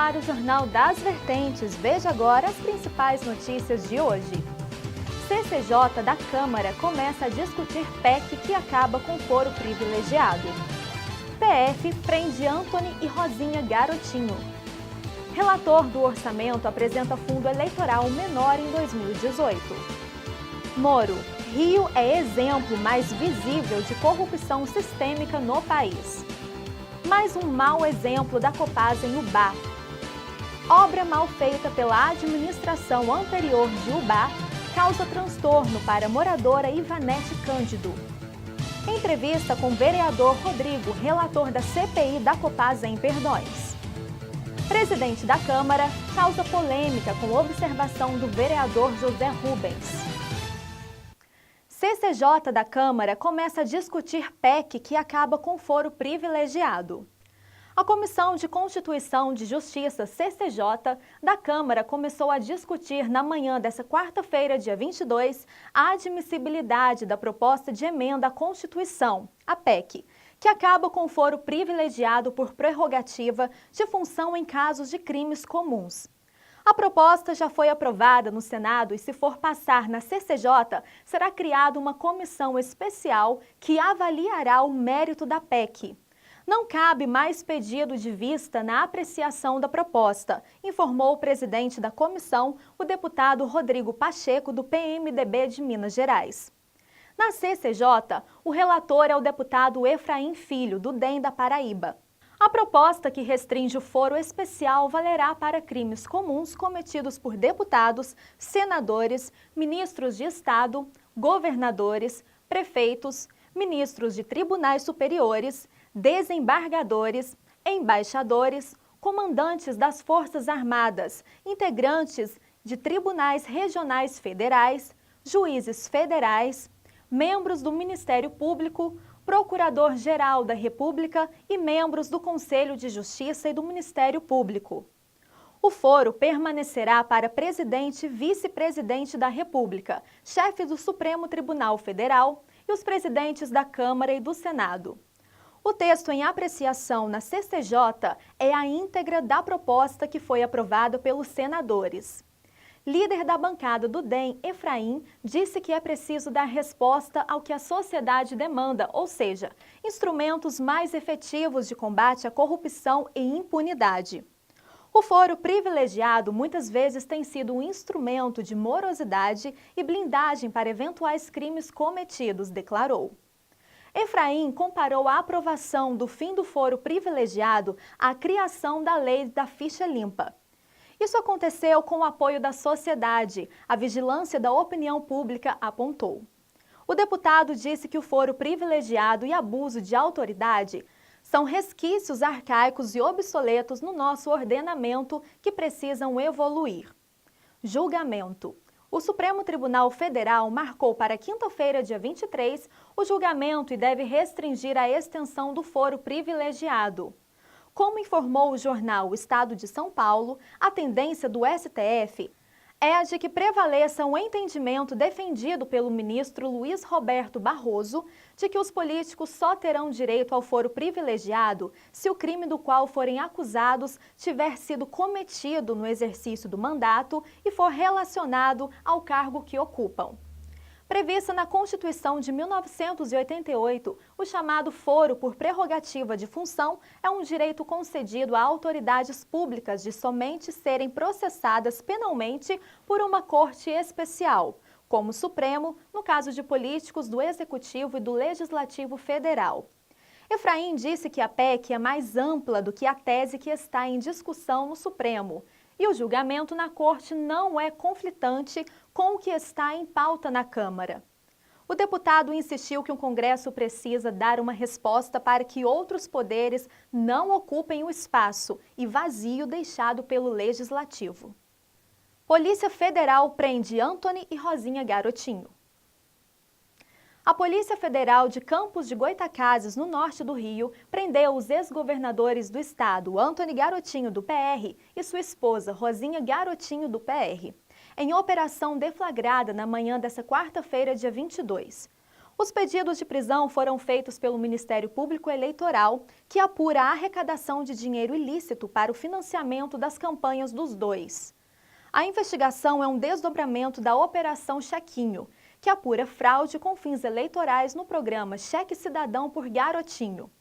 ar o Jornal das Vertentes. Veja agora as principais notícias de hoje. CCJ da Câmara começa a discutir PEC que acaba com foro privilegiado. PF prende Antony e Rosinha Garotinho. Relator do orçamento apresenta fundo eleitoral menor em 2018. Moro: Rio é exemplo mais visível de corrupção sistêmica no país. Mais um mau exemplo da Copasa em Ubá. Obra mal feita pela administração anterior de Ubá causa transtorno para a moradora Ivanete Cândido. Entrevista com o vereador Rodrigo, relator da CPI da Copasa em Perdões. Presidente da Câmara causa polêmica com observação do vereador José Rubens. CCJ da Câmara começa a discutir PEC que acaba com foro privilegiado. A Comissão de Constituição de Justiça, CCJ, da Câmara começou a discutir na manhã desta quarta-feira, dia 22, a admissibilidade da proposta de emenda à Constituição, a PEC, que acaba com foro privilegiado por prerrogativa de função em casos de crimes comuns. A proposta já foi aprovada no Senado e, se for passar na CCJ, será criada uma comissão especial que avaliará o mérito da PEC. Não cabe mais pedido de vista na apreciação da proposta, informou o presidente da comissão, o deputado Rodrigo Pacheco, do PMDB de Minas Gerais. Na CCJ, o relator é o deputado Efraim Filho, do DEM da Paraíba. A proposta que restringe o foro especial valerá para crimes comuns cometidos por deputados, senadores, ministros de Estado, governadores, prefeitos, ministros de tribunais superiores, desembargadores, embaixadores, comandantes das Forças Armadas, integrantes de tribunais regionais federais, juízes federais, membros do Ministério Público, Procurador-Geral da República e membros do Conselho de Justiça e do Ministério Público. O foro permanecerá para presidente e vice-presidente da República, chefe do Supremo Tribunal Federal e os presidentes da Câmara e do Senado. O texto em apreciação na CCJ é a íntegra da proposta que foi aprovada pelos senadores. Líder da bancada do DEM, Efraim, disse que é preciso dar resposta ao que a sociedade demanda, ou seja, instrumentos mais efetivos de combate à corrupção e impunidade. O foro privilegiado muitas vezes tem sido um instrumento de morosidade e blindagem para eventuais crimes cometidos, declarou. Efraim comparou a aprovação do fim do foro privilegiado à criação da lei da ficha limpa. Isso aconteceu com o apoio da sociedade, a vigilância da opinião pública apontou. O deputado disse que o foro privilegiado e abuso de autoridade são resquícios arcaicos e obsoletos no nosso ordenamento que precisam evoluir. Julgamento. O Supremo Tribunal Federal marcou para quinta-feira, dia 23, o julgamento e deve restringir a extensão do foro privilegiado. Como informou o jornal O Estado de São Paulo, a tendência do STF é a de que prevaleça um entendimento defendido pelo ministro Luiz Roberto Barroso de que os políticos só terão direito ao foro privilegiado se o crime do qual forem acusados tiver sido cometido no exercício do mandato e for relacionado ao cargo que ocupam. Prevista na Constituição de 1988, o chamado foro por prerrogativa de função é um direito concedido a autoridades públicas de somente serem processadas penalmente por uma corte especial, como o Supremo, no caso de políticos do Executivo e do Legislativo Federal. Efraim disse que a PEC é mais ampla do que a tese que está em discussão no Supremo, e o julgamento na Corte não é conflitante com o que está em pauta na Câmara. O deputado insistiu que o Congresso precisa dar uma resposta para que outros poderes não ocupem o espaço e vazio deixado pelo Legislativo. Polícia Federal prende Antony e Rosinha Garotinho. A Polícia Federal de Campos de Goytacazes, no norte do Rio, prendeu os ex-governadores do estado, Antony Garotinho, do PR, e sua esposa, Rosinha Garotinho, do PR, em operação deflagrada na manhã desta quarta-feira, dia 22. Os pedidos de prisão foram feitos pelo Ministério Público Eleitoral, que apura a arrecadação de dinheiro ilícito para o financiamento das campanhas dos dois. A investigação é um desdobramento da Operação Chequinho, que apura fraude com fins eleitorais no programa Cheque Cidadão por Garotinho.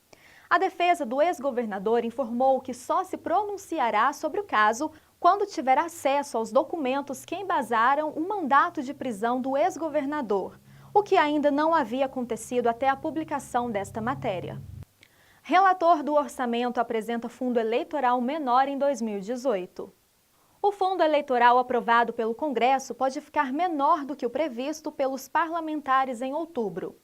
A defesa do ex-governador informou que só se pronunciará sobre o caso quando tiver acesso aos documentos que embasaram o mandato de prisão do ex-governador, o que ainda não havia acontecido até a publicação desta matéria. Relator do orçamento apresenta fundo eleitoral menor em 2018. O fundo eleitoral aprovado pelo Congresso pode ficar menor do que o previsto pelos parlamentares em outubro.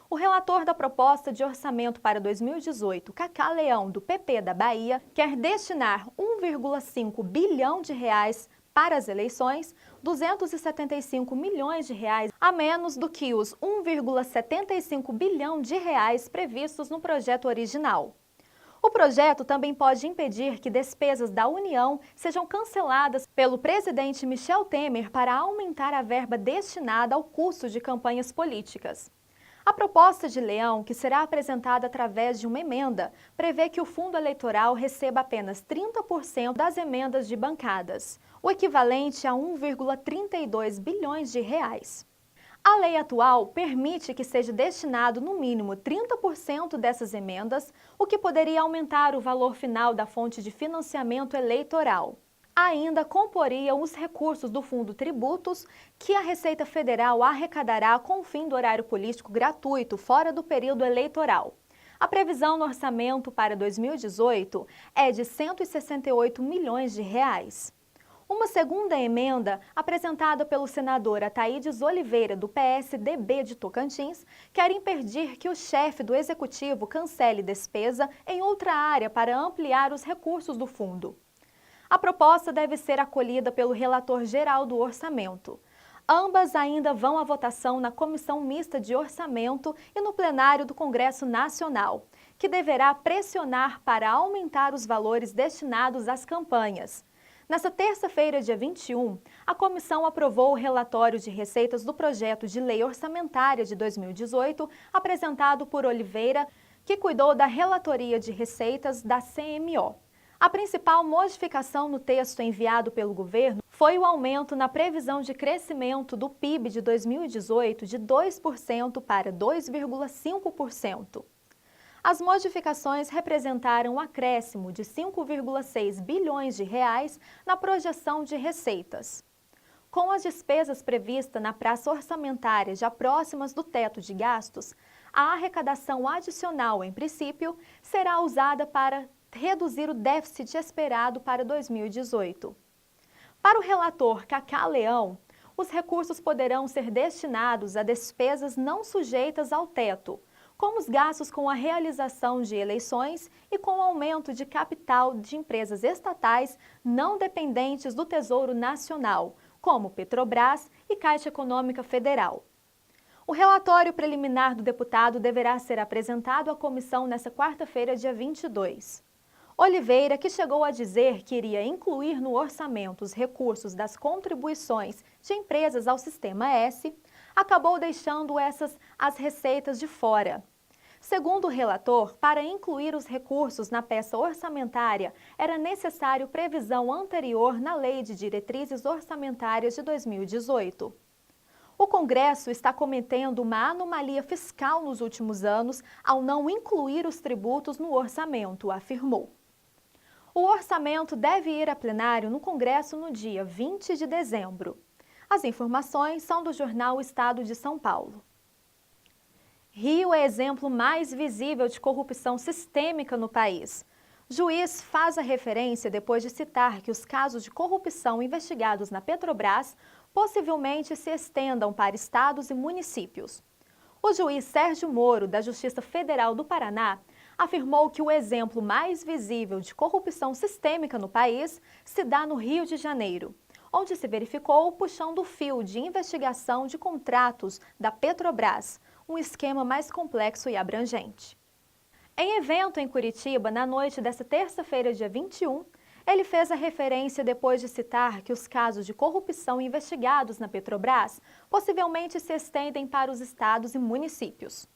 O relator da proposta de orçamento para 2018, Cacá Leão, do PP da Bahia, quer destinar 1,5 bilhão de reais para as eleições, 275 milhões de reais a menos do que os 1,75 bilhão de reais previstos no projeto original. O projeto também pode impedir que despesas da União sejam canceladas pelo presidente Michel Temer para aumentar a verba destinada ao custo de campanhas políticas. A proposta de Leão, que será apresentada através de uma emenda, prevê que o fundo eleitoral receba apenas 30% das emendas de bancadas, o equivalente a 1,32 bilhões de reais. A lei atual permite que seja destinado no mínimo 30% dessas emendas, o que poderia aumentar o valor final da fonte de financiamento eleitoral. Ainda comporiam os recursos do Fundo Tributos, que a Receita Federal arrecadará com o fim do horário político gratuito fora do período eleitoral. A previsão no orçamento para 2018 é de 168 milhões de reais. Uma segunda emenda, apresentada pelo senador Ataídes Oliveira, do PSDB de Tocantins, quer impedir que o chefe do Executivo cancele despesa em outra área para ampliar os recursos do fundo. A proposta deve ser acolhida pelo relator geral do orçamento. Ambas ainda vão à votação na Comissão Mista de Orçamento e no plenário do Congresso Nacional, que deverá pressionar para aumentar os valores destinados às campanhas. Nesta terça-feira, dia 21, a comissão aprovou o relatório de receitas do projeto de lei orçamentária de 2018, apresentado por Oliveira, que cuidou da relatoria de receitas da CMO. A principal modificação no texto enviado pelo governo foi o aumento na previsão de crescimento do PIB de 2018 de 2% para 2,5%. As modificações representaram um acréscimo de 5,6 bilhões de reais na projeção de receitas. Com as despesas previstas na praça orçamentária já próximas do teto de gastos, a arrecadação adicional, em princípio, será usada para reduzir o déficit esperado para 2018. Para o relator Cacá Leão, os recursos poderão ser destinados a despesas não sujeitas ao teto, como os gastos com a realização de eleições e com o aumento de capital de empresas estatais não dependentes do Tesouro Nacional, como Petrobras e Caixa Econômica Federal. O relatório preliminar do deputado deverá ser apresentado à comissão nesta quarta-feira, dia 22. Oliveira, que chegou a dizer que iria incluir no orçamento os recursos das contribuições de empresas ao Sistema S, acabou deixando as receitas de fora. Segundo o relator, para incluir os recursos na peça orçamentária, era necessário previsão anterior na Lei de Diretrizes Orçamentárias de 2018. O Congresso está cometendo uma anomalia fiscal nos últimos anos ao não incluir os tributos no orçamento, afirmou. O orçamento deve ir a plenário no Congresso no dia 20 de dezembro. As informações são do jornal Estado de São Paulo. Rio é exemplo mais visível de corrupção sistêmica no país. Juiz faz a referência depois de citar que os casos de corrupção investigados na Petrobras possivelmente se estendam para estados e municípios. O juiz Sérgio Moro, da Justiça Federal do Paraná, afirmou que o exemplo mais visível de corrupção sistêmica no país se dá no Rio de Janeiro, onde se verificou o puxão do fio de investigação de contratos da Petrobras, um esquema mais complexo e abrangente. Em evento em Curitiba, na noite desta terça-feira, dia 21, Ele fez a referência depois de citar que os casos de corrupção investigados na Petrobras possivelmente se estendem para os estados e municípios.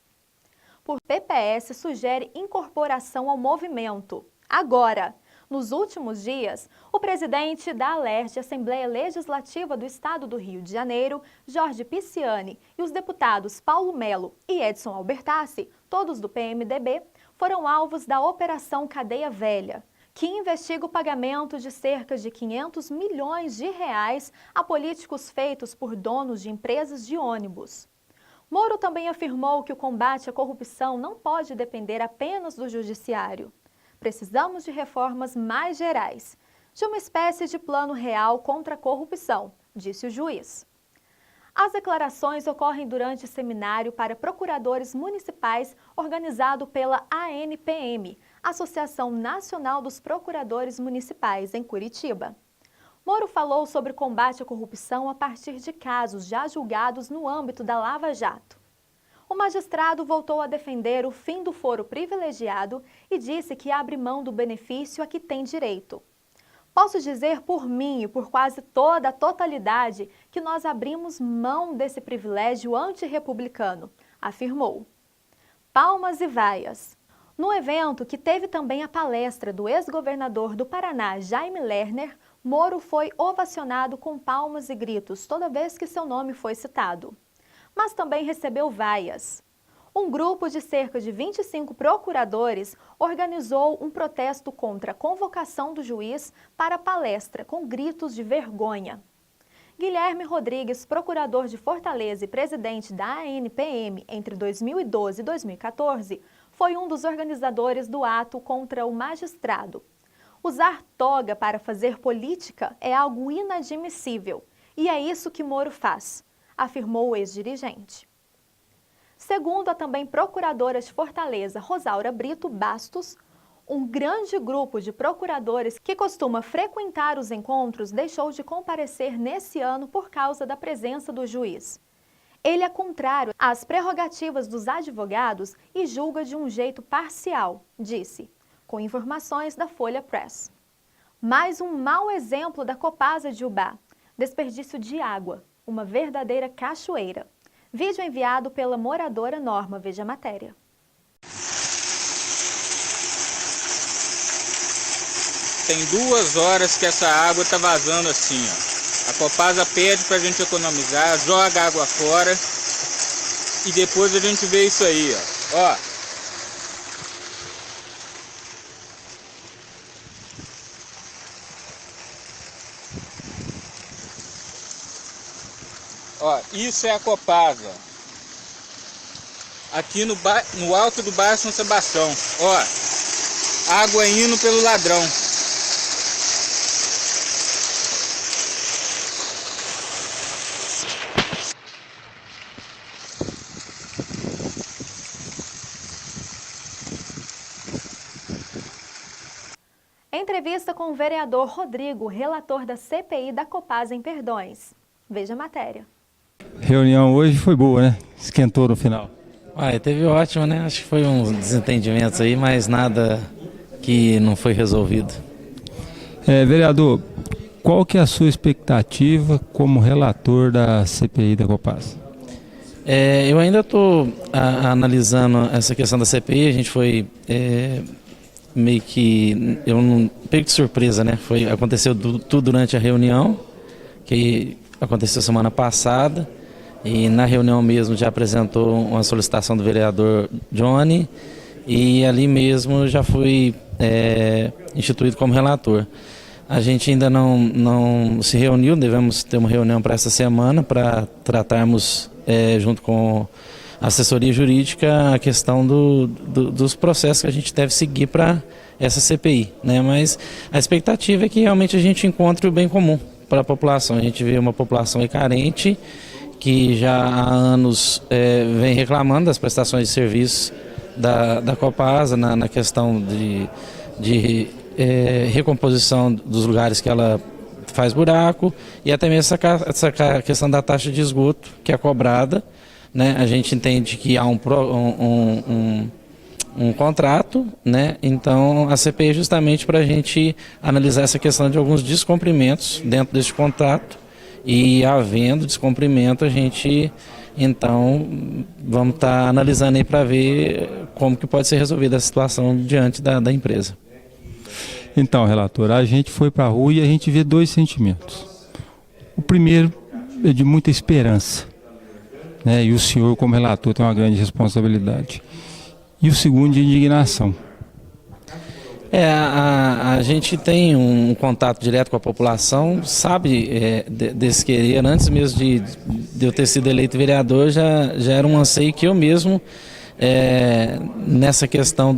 Por PPS sugere incorporação ao movimento. Agora, nos últimos dias, o presidente da ALERJ, Assembleia Legislativa do Estado do Rio de Janeiro, Jorge Pisciani, e os deputados Paulo Melo e Edson Albertassi, todos do PMDB, foram alvos da Operação Cadeia Velha, que investiga o pagamento de cerca de 500 milhões de reais a políticos feitos por donos de empresas de ônibus. Moro também afirmou que o combate à corrupção não pode depender apenas do judiciário. Precisamos de reformas mais gerais, de uma espécie de plano real contra a corrupção, disse o juiz. As declarações ocorrem durante seminário para procuradores municipais organizado pela ANPM, Associação Nacional dos Procuradores Municipais, em Curitiba. Moro falou sobre combate à corrupção a partir de casos já julgados no âmbito da Lava Jato. O magistrado voltou a defender o fim do foro privilegiado e disse que abre mão do benefício a que tem direito. Posso dizer por mim e por quase toda a totalidade que nós abrimos mão desse privilégio antirrepublicano, afirmou. Palmas e vaias. No evento, que teve também a palestra do ex-governador do Paraná, Jaime Lerner, Moro foi ovacionado com palmas e gritos toda vez que seu nome foi citado. Mas também recebeu vaias. Um grupo de cerca de 25 procuradores organizou um protesto contra a convocação do juiz para a palestra com gritos de vergonha. Guilherme Rodrigues, procurador de Fortaleza e presidente da ANPM entre 2012 e 2014, foi um dos organizadores do ato contra o magistrado. Usar toga para fazer política é algo inadmissível, e é isso que Moro faz, afirmou o ex-dirigente. Segundo a também procuradora de Fortaleza, Rosaura Brito Bastos, um grande grupo de procuradores que costuma frequentar os encontros deixou de comparecer nesse ano por causa da presença do juiz. Ele é contrário às prerrogativas dos advogados e julga de um jeito parcial, disse, com informações da Folha Press. Mais um mau exemplo da Copasa de Ubá, desperdício de água, uma verdadeira cachoeira. Vídeo enviado pela moradora Norma, veja a matéria. Tem 2 horas que essa água está vazando assim, ó. A Copasa pede para a gente economizar, joga a água fora e depois a gente vê isso aí, ó. Ó, isso é a Copasa. Aqui no alto do bairro São Sebastião. Ó, água indo pelo ladrão. Entrevista com o vereador Rodrigo, relator da CPI da Copasa em Perdões. Veja a matéria. Reunião hoje foi boa, né? Esquentou no final. Teve ótimo, né? Acho que foi uns desentendimentos aí, mas nada que não foi resolvido. Vereador, qual que é a sua expectativa como relator da CPI da Copasa? Eu ainda estou analisando essa questão da CPI, a gente foi meio que, eu não peguei de surpresa, né? Aconteceu tudo durante a reunião, que aconteceu semana passada, e na reunião mesmo já apresentou uma solicitação do vereador Johnny, e ali mesmo já fui instituído como relator. A gente ainda não se reuniu, devemos ter uma reunião para essa semana para tratarmos junto com a assessoria jurídica a questão dos processos que a gente deve seguir para essa CPI, né? Mas a expectativa é que realmente a gente encontre o bem comum para a população. A gente vê uma população carente que já há anos vem reclamando das prestações de serviço da Copasa na questão de recomposição dos lugares que ela faz buraco e até mesmo essa questão da taxa de esgoto que é cobrada, né? A gente entende que há um contrato, né? Então a CPI é justamente para a gente analisar essa questão de alguns descumprimentos dentro desse contrato, e havendo descumprimento a gente então vamos estar analisando aí para ver como que pode ser resolvida a situação diante da empresa. Então, relator, a gente foi para a rua e a gente vê dois sentimentos. O primeiro é de muita esperança, né? E o senhor, como relator, tem uma grande responsabilidade. E o segundo, de indignação. A gente tem um contato direto com a população, sabe desse querer. Antes mesmo de eu ter sido eleito vereador, já era um anseio que eu mesmo, nessa questão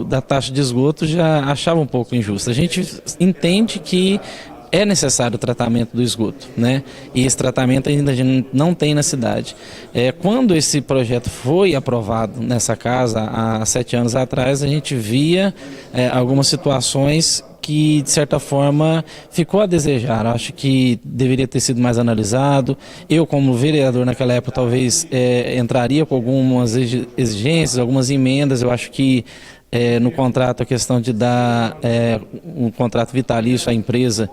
da taxa de esgoto, já achava um pouco injusta. A gente entende que é necessário o tratamento do esgoto, né? E esse tratamento ainda a gente não tem na cidade. Quando esse projeto foi aprovado nessa casa, há 7 anos atrás, a gente via algumas situações que, de certa forma, ficou a desejar. Acho que deveria ter sido mais analisado. Eu, como vereador naquela época, talvez entraria com algumas exigências, algumas emendas. Eu acho que no contrato, a questão de dar um contrato vitalício à empresa,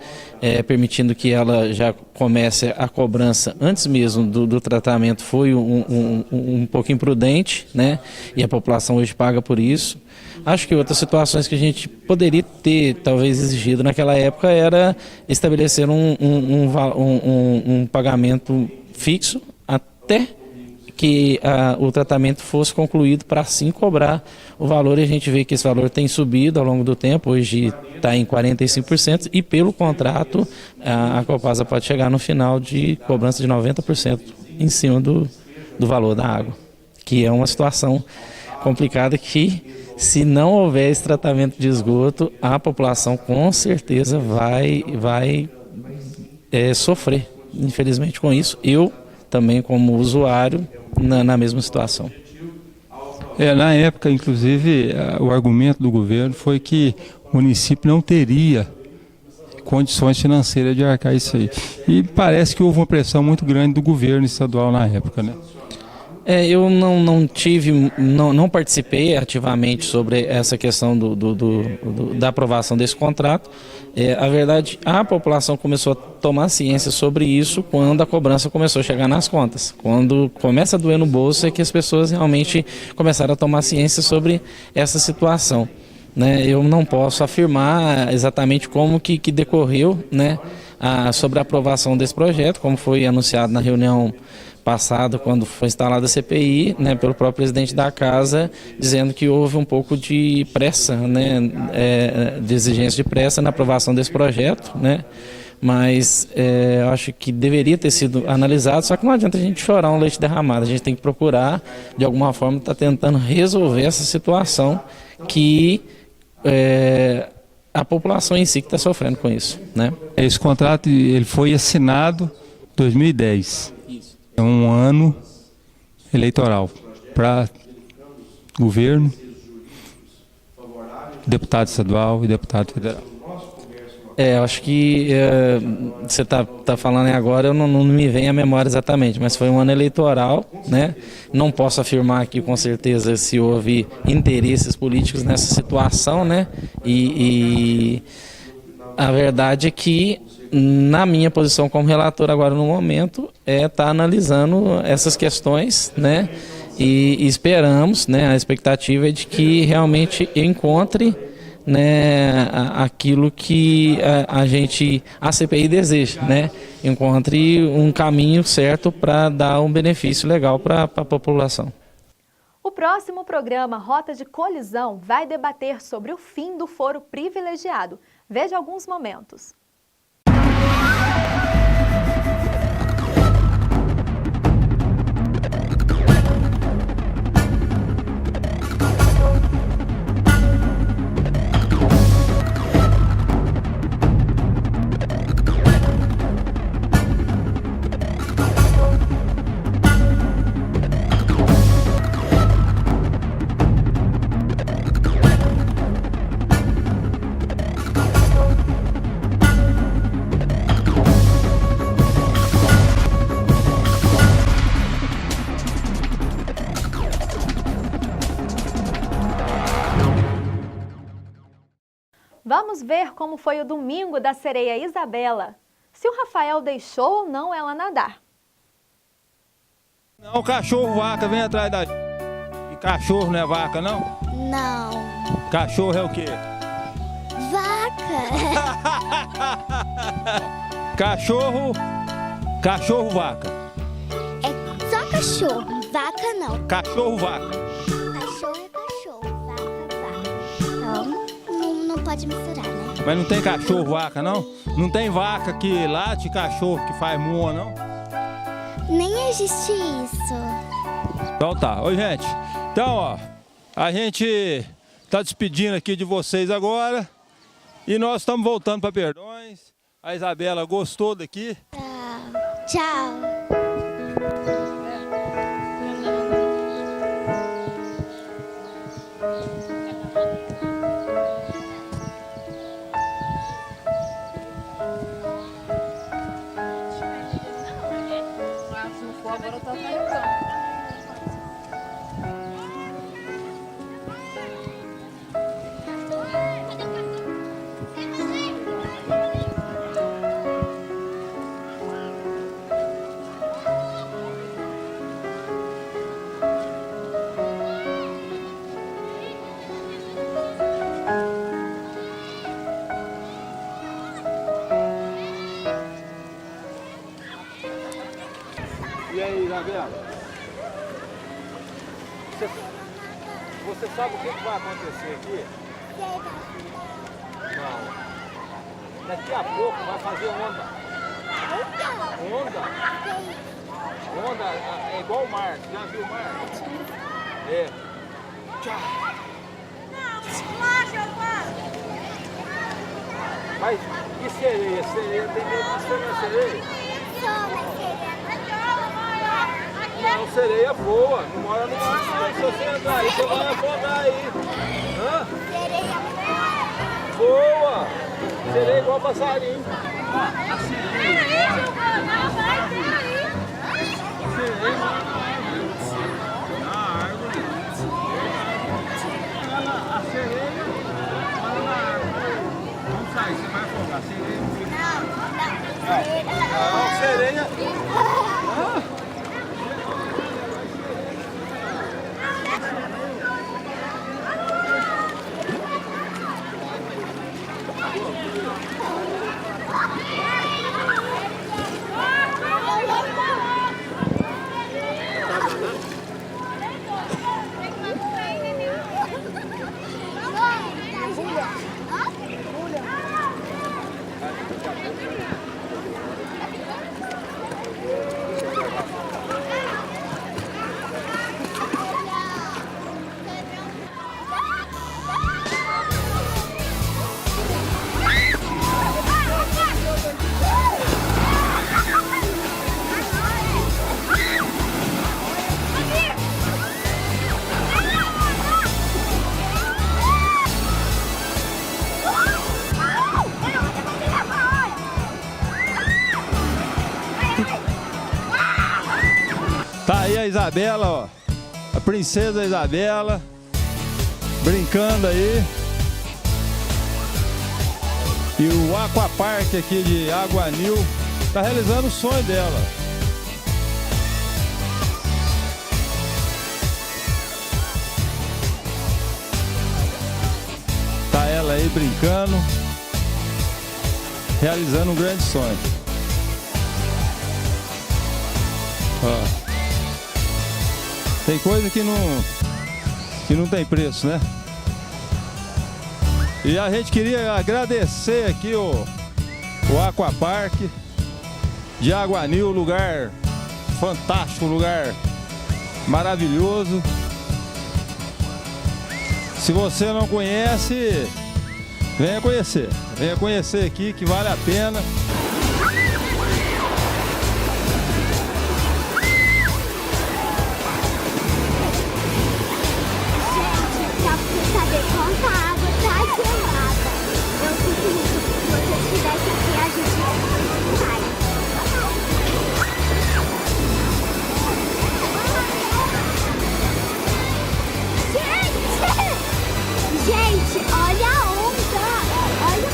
permitindo que ela já comece a cobrança antes mesmo do tratamento, foi um pouco imprudente, né? E a população hoje paga por isso. Acho que outras situações que a gente poderia ter, talvez, exigido naquela época era estabelecer um pagamento fixo até que o tratamento fosse concluído, para assim cobrar o valor. E a gente vê que esse valor tem subido ao longo do tempo, hoje está em 45%, e pelo contrato a Copasa pode chegar no final de cobrança de 90% em cima do valor da água, que é uma situação complicada que, se não houver esse tratamento de esgoto, a população com certeza vai sofrer, infelizmente, com isso. Eu também, como usuário, na mesma situação. Na época, inclusive, o argumento do governo foi que o município não teria condições financeiras de arcar isso aí. E parece que houve uma pressão muito grande do governo estadual na época, né? Eu não participei ativamente sobre essa questão da aprovação desse contrato. A verdade, a população começou a tomar ciência sobre isso quando a cobrança começou a chegar nas contas. Quando começa a doer no bolso é que as pessoas realmente começaram a tomar ciência sobre essa situação, né? Eu não posso afirmar exatamente como que decorreu, né, sobre a aprovação desse projeto, como foi anunciado na reunião passada, quando foi instalada a CPI, né, pelo próprio presidente da casa, dizendo que houve um pouco de pressa, né, de exigência de pressa na aprovação desse projeto, né, mas eu acho que deveria ter sido analisado, só que não adianta a gente chorar um leite derramado, a gente tem que procurar, de alguma forma, estar tentando resolver essa situação que a população em si que está sofrendo com isso, né. Esse contrato ele foi assinado em 2010. É um ano eleitoral para governo, deputado estadual e deputado federal. Eu acho que você está falando agora, eu não me vem à memória exatamente, mas foi um ano eleitoral, né? Não posso afirmar aqui com certeza se houve interesses políticos nessa situação, né? E a verdade é que, na minha posição como relator agora no momento, tá analisando essas questões, né? E esperamos, né? A expectativa é de que realmente encontre, né, aquilo que a CPI deseja, né? Encontre um caminho certo para dar um benefício legal para a população. O próximo programa Rota de Colisão vai debater sobre o fim do foro privilegiado. Veja alguns momentos. Vamos ver como foi o domingo da sereia Isabela. Se o Rafael deixou ou não ela nadar. Não, cachorro, vaca, vem atrás da... E cachorro não é vaca, não? Não. Cachorro é o quê? Vaca. Cachorro, vaca. É só cachorro, vaca não. Cachorro, vaca. Cachorro é cachorro, vaca é vaca. Então, não pode misturar, né? Mas não tem cachorro, vaca, não? Não tem vaca que late, cachorro que faz moa, não? Nem existe isso. Então tá. Oi, gente. Então, ó, a gente tá despedindo aqui de vocês agora. E nós estamos voltando para Perdões. A Isabela gostou daqui. Tchau. E aí, Isabela? Você sabe o que vai acontecer aqui? Não. Daqui a pouco vai fazer onda. Onda? Onda é igual o mar. Você já viu o mar? É. Tchau. Mas e sereia? Sereia tem medo de ser na sereia? Não, sereia voa, não mora no mar não. Se você entrar aí, você vai afogar aí. Hã? Voa! Sereia igual passarinho. A sereia mora na árvore. A sereia mora na árvore. Vamos sair, você vai afogar. Sereia não fica. Não, sereia. Tá aí a Isabela, ó. A princesa Isabela. Brincando aí. E o Aquapark aqui de Aguanil tá realizando o sonho dela. Tá ela aí brincando. Realizando um grande sonho. Ó. Tem coisa que não tem preço, né? E a gente queria agradecer aqui o Aquapark de Aguanil, lugar fantástico, lugar maravilhoso. Se você não conhece, venha conhecer. Venha conhecer aqui que vale a pena. Gente, olha a onda! Olha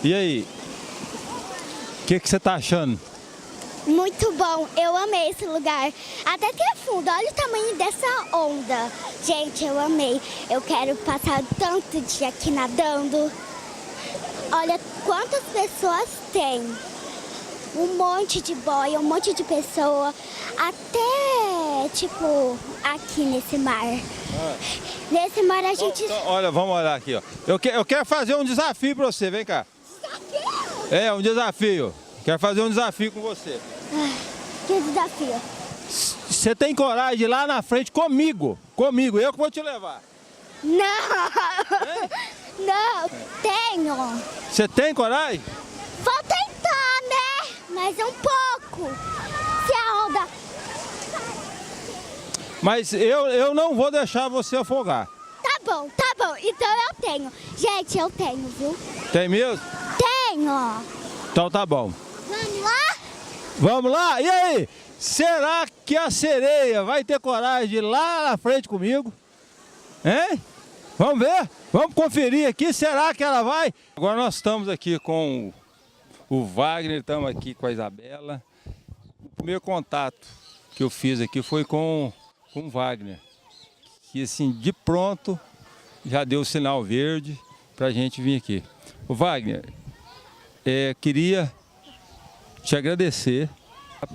E aí? O que você tá achando? Muito bom, eu amei esse lugar. Até que é fundo, olha o tamanho dessa onda. Gente, eu amei. Eu quero passar tanto dia aqui nadando. Olha quantas pessoas tem. Um monte de boia, um monte de pessoa. Até, tipo, aqui nesse mar. Nesse mar a gente... Então, olha, vamos olhar aqui, ó. Eu quero fazer um desafio pra você, vem cá. Desafio? É, um desafio. Quero fazer um desafio com você. Que desafio? Você tem coragem de ir lá na frente comigo? Comigo, eu que vou te levar. Não! É? Não, tenho. Você tem coragem? Vou tentar, né? Mas um pouco. Se a onda... Mas eu não vou deixar você afogar. Tá bom. Então eu tenho. Gente, eu tenho, viu? Tem mesmo? Tenho. Então tá bom. Vamos lá? Vamos lá? E aí? Será que a sereia vai ter coragem de ir lá na frente comigo? Hein? Vamos ver? Vamos conferir aqui. Será que ela vai? Agora nós estamos aqui com o Wagner, estamos aqui com a Isabela. O primeiro contato que eu fiz aqui foi com o Wagner. Que assim, de pronto, já deu o sinal verde para a gente vir aqui. O Wagner, queria te agradecer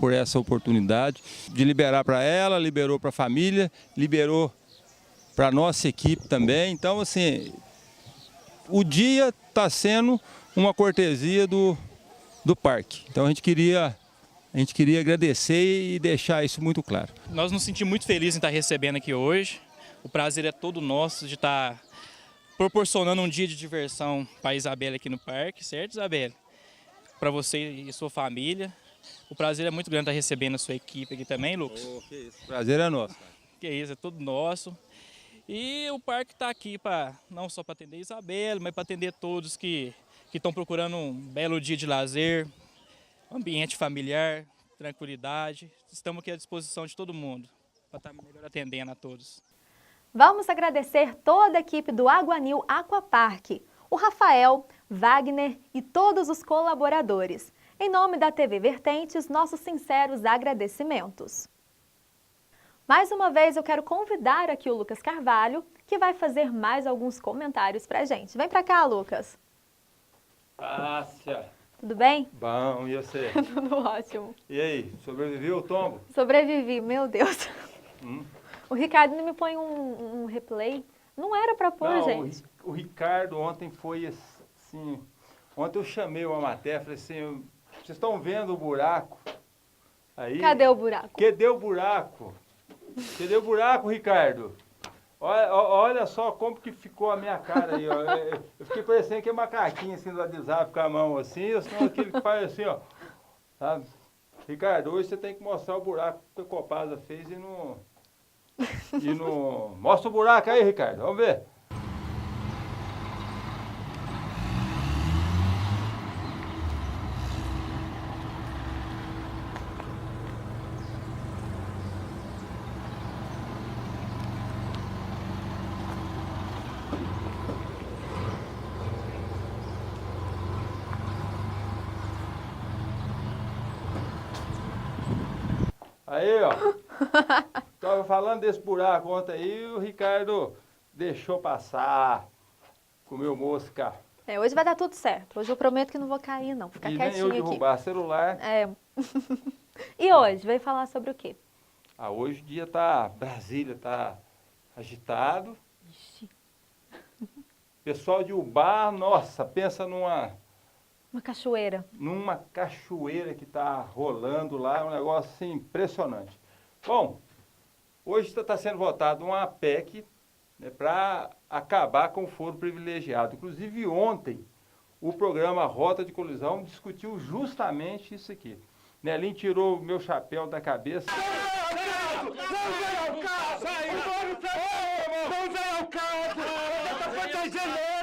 por essa oportunidade de liberar para ela, liberou para a família, liberou para a nossa equipe também. Então, assim, o dia está sendo uma cortesia do parque. Então, a gente queria agradecer e deixar isso muito claro. Nós nos sentimos muito felizes em estar recebendo aqui hoje. O prazer é todo nosso de estar proporcionando um dia de diversão para a Isabela aqui no parque, certo, Isabela? Para você e sua família. O prazer é muito grande estar recebendo a sua equipe aqui também, Lucas. Oh, que isso. O prazer é nosso. Que isso, é todo nosso. E o parque está aqui não só para atender a Isabela, mas para atender todos que estão procurando um belo dia de lazer, ambiente familiar, tranquilidade. Estamos aqui à disposição de todo mundo para estar melhor atendendo a todos. Vamos agradecer toda a equipe do Aguanil Aquapark, o Rafael, Wagner e todos os colaboradores. Em nome da TV Vertentes, nossos sinceros agradecimentos. Mais uma vez eu quero convidar aqui o Lucas Carvalho, que vai fazer mais alguns comentários pra gente. Vem pra cá, Lucas. Cássia. Tudo bem? Bom, e você? Tudo ótimo. E aí, sobreviveu o tombo? Sobrevivi, meu Deus. O Ricardo me põe um replay. Não era pra pôr, Não, gente. O Ricardo ontem foi assim... Ontem eu chamei uma matéria, falei assim, vocês estão vendo o buraco? Aí, Cadê o buraco? Cadê o buraco? Cadê o buraco, Ricardo? Olha só como que ficou a minha cara aí, ó. Eu fiquei parecendo que é macaquinho assim do WhatsApp com a mão assim, eu sou aquele que faz assim, ó. Sabe? Ricardo, hoje você tem que mostrar o buraco que a Copasa fez e não... Mostra o buraco aí, Ricardo, vamos ver. Aí, ó. Estava falando desse buraco ontem aí, o Ricardo deixou passar, comeu mosca. Hoje vai dar tudo certo. Hoje eu prometo que não vou cair, não. Ficar E nem quietinho eu aqui. derrubar celular. E hoje, veio falar sobre o quê? Hoje o dia tá... Brasília tá agitado. Ixi. Pessoal de Ubá, nossa, pensa Uma cachoeira. numa cachoeira que tá rolando lá, é um negócio assim, impressionante. Bom, hoje está sendo votada uma PEC, né, para acabar com o foro privilegiado. Inclusive ontem, o programa Rota de Colisão discutiu justamente isso aqui. Nelinho tirou o meu chapéu da cabeça.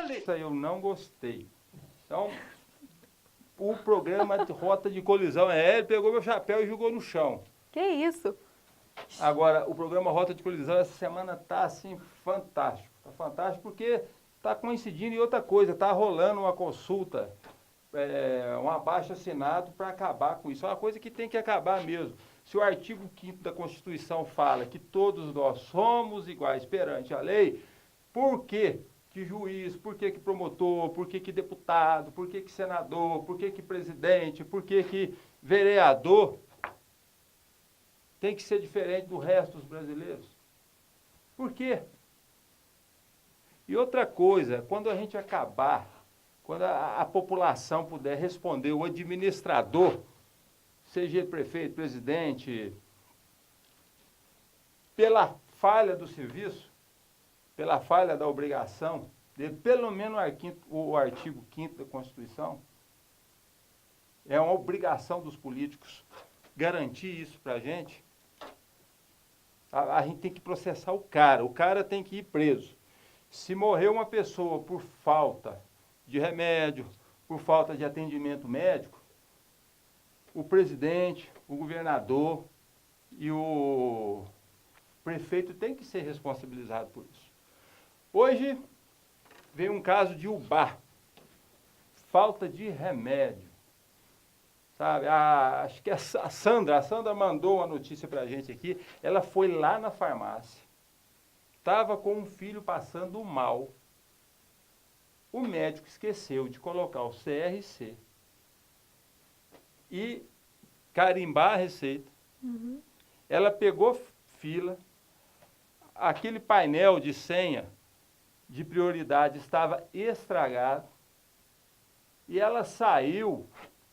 Isso aí eu não gostei. Então, o programa de rota de colisão ele pegou meu chapéu e jogou no chão. Que isso? Agora, o programa Rota de Colisão essa semana tá assim fantástico. Tá fantástico porque tá coincidindo em outra coisa, tá rolando uma consulta, um abaixo-assinado para acabar com isso. É uma coisa que tem que acabar mesmo. Se o artigo 5º da Constituição fala que todos nós somos iguais perante a lei, por que juiz, por que promotor, por que deputado, por que senador, por que presidente, por que vereador tem que ser diferente do resto dos brasileiros? Por quê? E outra coisa, quando a gente acabar, quando a população puder responder, o administrador, seja ele prefeito, presidente, pela falha do serviço, pela falha da obrigação, pelo menos o artigo 5º da Constituição, é uma obrigação dos políticos garantir isso para a gente. A gente tem que processar o cara tem que ir preso. Se morreu uma pessoa por falta de remédio, por falta de atendimento médico, o presidente, o governador e o prefeito têm que ser responsabilizados por isso. Hoje veio um caso de Ubá, falta de remédio. Sabe, acho que a Sandra mandou uma notícia para a gente aqui, ela foi lá na farmácia, estava com um filho passando mal, o médico esqueceu de colocar o CRC e carimbar a receita. Ela pegou fila, aquele painel de senha de prioridade estava estragado e ela saiu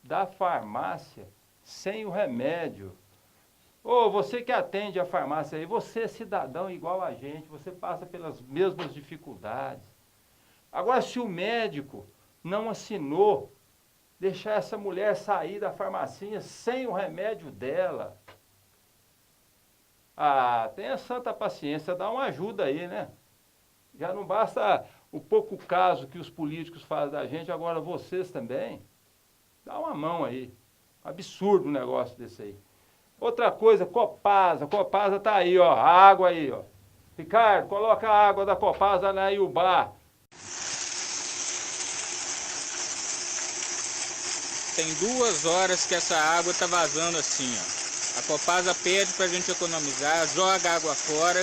da farmácia sem o remédio. Ô, você que atende a farmácia aí, você é cidadão igual a gente, você passa pelas mesmas dificuldades. Agora, se o médico não assinou, deixar essa mulher sair da farmacinha sem o remédio dela, tenha santa paciência, dá uma ajuda aí, né? Já não basta o pouco caso que os políticos fazem da gente, agora vocês também. Dá uma mão aí. Absurdo um negócio desse aí. Outra coisa, Copasa. Copasa tá aí, ó. A água aí, ó. Ricardo, coloca a água da Copasa na Iubá. Tem 2 horas que essa água tá vazando assim, ó. A Copasa pede pra gente economizar, joga a água fora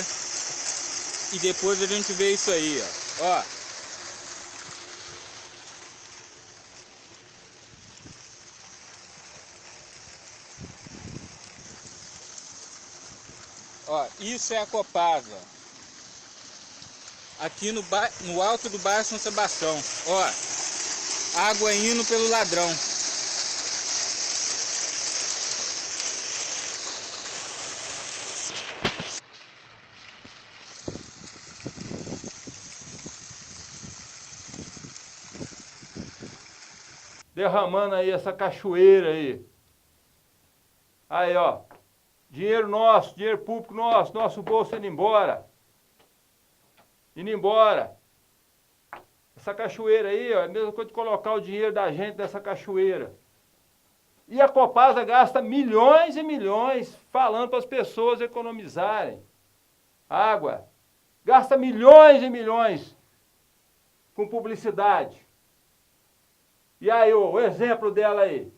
e depois a gente vê isso aí, ó. Ó, isso é a Copasa. Aqui no alto do bairro São Sebastião. Ó, água indo pelo ladrão. Derramando aí essa cachoeira aí. Aí, ó. Dinheiro nosso, dinheiro público nosso, nosso bolso indo embora. Indo embora. Essa cachoeira aí, ó, é a mesma coisa de colocar o dinheiro da gente nessa cachoeira. E a Copasa gasta milhões e milhões falando para as pessoas economizarem água. Gasta milhões e milhões com publicidade. E aí, o exemplo dela aí.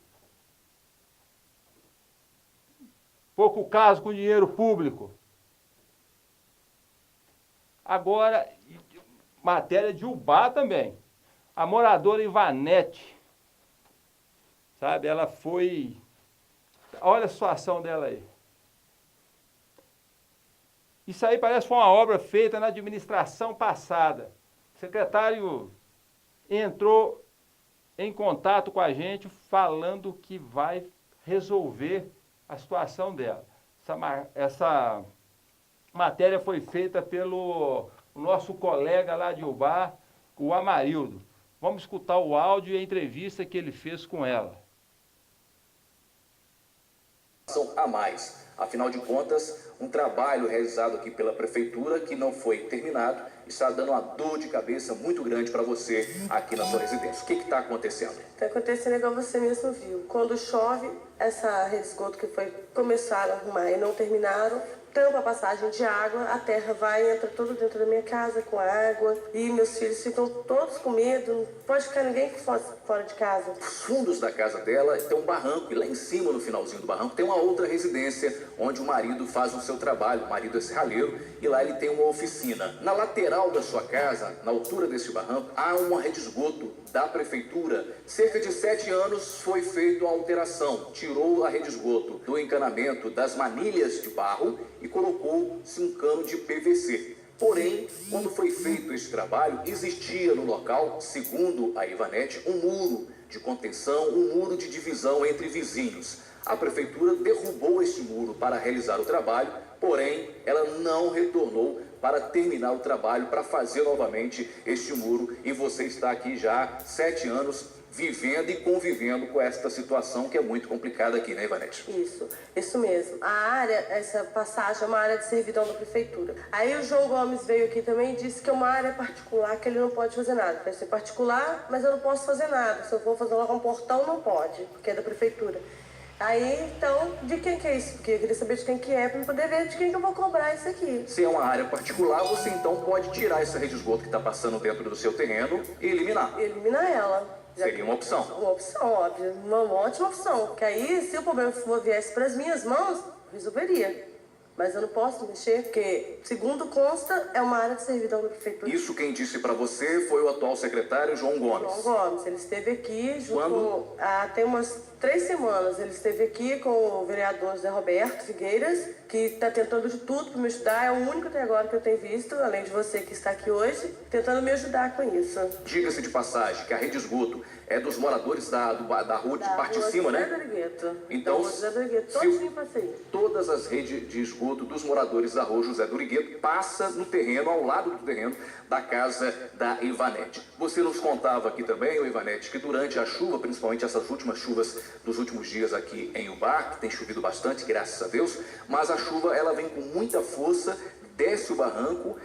Pouco caso com dinheiro público. Agora, matéria de Ubá também. A moradora Ivanete, sabe, ela foi... Olha a situação dela aí. Isso aí parece que foi uma obra feita na administração passada. O secretário entrou em contato com a gente falando que vai resolver a situação dela. Essa matéria foi feita pelo nosso colega lá de Ubá, o Amarildo. Vamos escutar o áudio e a entrevista que ele fez com ela. A mais. Afinal de contas, um trabalho realizado aqui pela Prefeitura que não foi terminado está dando uma dor de cabeça muito grande para você aqui na sua residência. O que está acontecendo? Está acontecendo igual você mesmo viu. Quando chove, essa rede de esgoto que começaram a arrumar e não terminaram, tampa a passagem de água, a terra vai, entra tudo dentro da minha casa com água e meus filhos ficam todos com medo, não pode ficar ninguém fora de casa. Os fundos da casa dela tem um barranco e lá em cima, no finalzinho do barranco, tem uma outra residência onde o marido faz o seu trabalho. O marido é serralheiro e lá ele tem uma oficina. Na lateral da sua casa, na altura desse barranco, há uma rede de esgoto da Prefeitura. Cerca de 7 anos foi feita uma alteração. Tirou a rede de esgoto do encanamento das manilhas de barro e colocou-se um cano de PVC. Porém, quando foi feito esse trabalho, existia no local, segundo a Ivanete, um muro de contenção, um muro de divisão entre vizinhos. A Prefeitura derrubou esse muro para realizar o trabalho, porém, ela não retornou para terminar o trabalho, para fazer novamente este muro. E você está aqui já há 7 anos vivendo e convivendo com esta situação que é muito complicada aqui, né, Ivanete? Isso mesmo. A área, essa passagem é uma área de servidão da Prefeitura. Aí o João Gomes veio aqui também e disse que é uma área particular, que ele não pode fazer nada. Vai ser particular, mas eu não posso fazer nada. Se eu for fazer lá um portão, não pode, porque é da Prefeitura. Aí, então, de quem que é isso? Porque eu queria saber de quem que é, para poder ver de quem que eu vou cobrar isso aqui. Se é uma área particular, você então pode tirar essa rede de esgoto que está passando dentro do seu terreno e eliminar. Eliminar ela. Seria uma opção. Uma opção, óbvio. Uma ótima opção. Porque aí, se o problema viesse para as minhas mãos, resolveria. Mas eu não posso mexer, porque, segundo consta, é uma área de servidão da Prefeitura. Isso quem disse para você foi o atual secretário João Gomes. João Gomes, ele esteve aqui Quando? Tem umas 3 semanas. Ele esteve aqui com o vereador José Roberto Figueiras, que está tentando de tudo para me ajudar. É o único até agora que eu tenho visto, além de você que está aqui hoje, tentando me ajudar com isso. Diga-se de passagem que a rede de esgoto é dos moradores da rua de parte de cima, né? Então, todas as redes de esgoto dos moradores da rua José Durigueto passa no terreno, ao lado do terreno da casa da Ivanete. Você nos contava aqui também, Ivanete, que durante a chuva, principalmente essas últimas chuvas dos últimos dias aqui em Ubá, que tem chovido bastante, graças a Deus, mas a chuva ela vem com muita força, desce o barranco,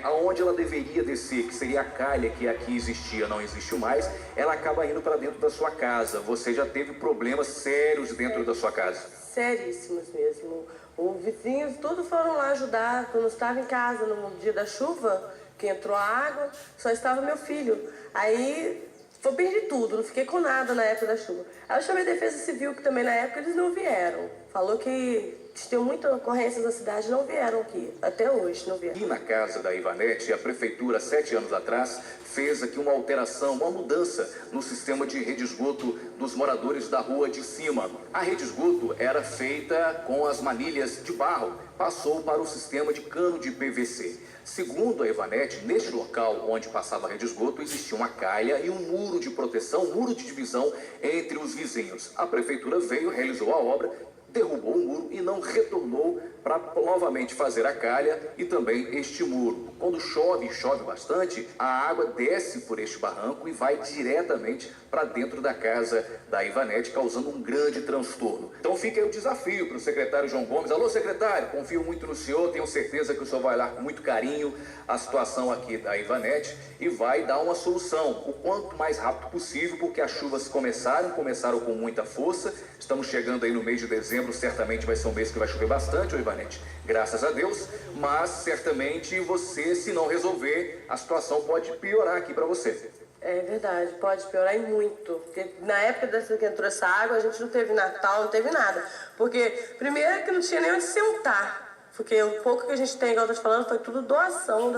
aonde ela deveria descer, que seria a calha que aqui existia, não existe mais, ela acaba indo para dentro da sua casa. Você já teve problemas sérios dentro da sua casa? Seríssimos mesmo. Os vizinhos todos foram lá ajudar. Quando eu estava em casa no dia da chuva, que entrou a água, só estava meu filho. Aí eu perdi tudo, não fiquei com nada na época da chuva. Aí eu chamei a Defesa Civil, que também na época eles não vieram. Falou que tinha muita ocorrência na cidade, não vieram aqui. Até hoje não vieram. E na casa da Ivanete, a Prefeitura, 7 anos atrás, fez aqui uma alteração, uma mudança no sistema de rede de esgoto dos moradores da rua de cima. A rede de esgoto era feita com as manilhas de barro, passou para o sistema de cano de PVC. Segundo a Ivanete, neste local onde passava a rede de esgoto, existia uma calha e um muro de proteção, um muro de divisão entre os vizinhos. A Prefeitura veio, realizou a obra, derrubou o muro e não retornou para novamente fazer a calha e também este muro. Quando chove bastante, a água desce por este barranco e vai diretamente para dentro da casa da Ivanete, causando um grande transtorno. Então fica aí o desafio para o secretário João Gomes. Alô, secretário, confio muito no senhor, tenho certeza que o senhor vai olhar com muito carinho a situação aqui da Ivanete e vai dar uma solução o quanto mais rápido possível, porque as chuvas começaram com muita força. Estamos chegando aí no mês de dezembro, certamente vai ser um mês que vai chover bastante, Ivanete, graças a Deus, mas certamente você, se não resolver, a situação pode piorar aqui para você. É verdade, pode piorar e muito. Porque na época que entrou essa água, a gente não teve Natal, não teve nada. Porque, primeiro, é que não tinha nem onde sentar. Porque o pouco que a gente tem, igual eu tô te falando, foi tudo doação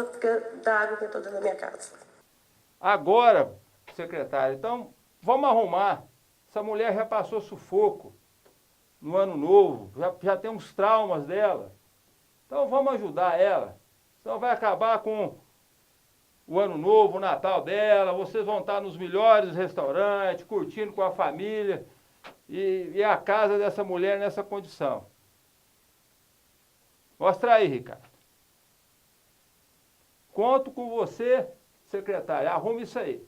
da água que entrou dentro da minha casa. Agora, secretário, então, vamos arrumar. Essa mulher já passou sufoco no ano novo, já tem uns traumas dela. Então vamos ajudar ela. Senão vai acabar com o ano novo, o Natal dela, vocês vão estar nos melhores restaurantes, curtindo com a família, e a casa dessa mulher nessa condição. Mostra aí, Ricardo. Conto com você, secretário, arrume isso aí.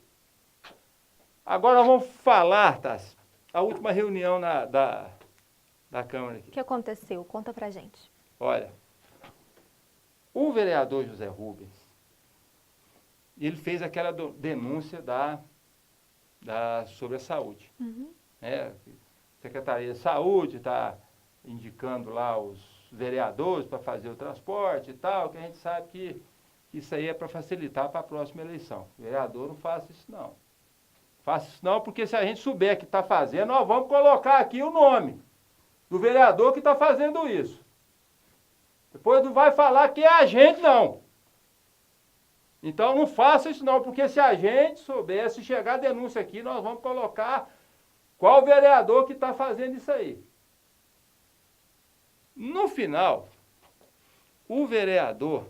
Agora vamos falar, Tassi, a última reunião da da Câmara aqui. O que aconteceu? Conta pra gente. Olha, o vereador José Rubens, ele fez aquela denúncia sobre a saúde. A Secretaria de Saúde está indicando lá os vereadores para fazer o transporte e tal, que a gente sabe que isso aí é para facilitar para a próxima eleição. O vereador não faça isso não. Faça isso não, porque se a gente souber que está fazendo, nós vamos colocar aqui o nome do vereador que está fazendo isso. Depois não vai falar que é a gente, não. Então não faça isso não, porque se a gente souber, se chegar a denúncia aqui, nós vamos colocar qual vereador que está fazendo isso aí. No final, o vereador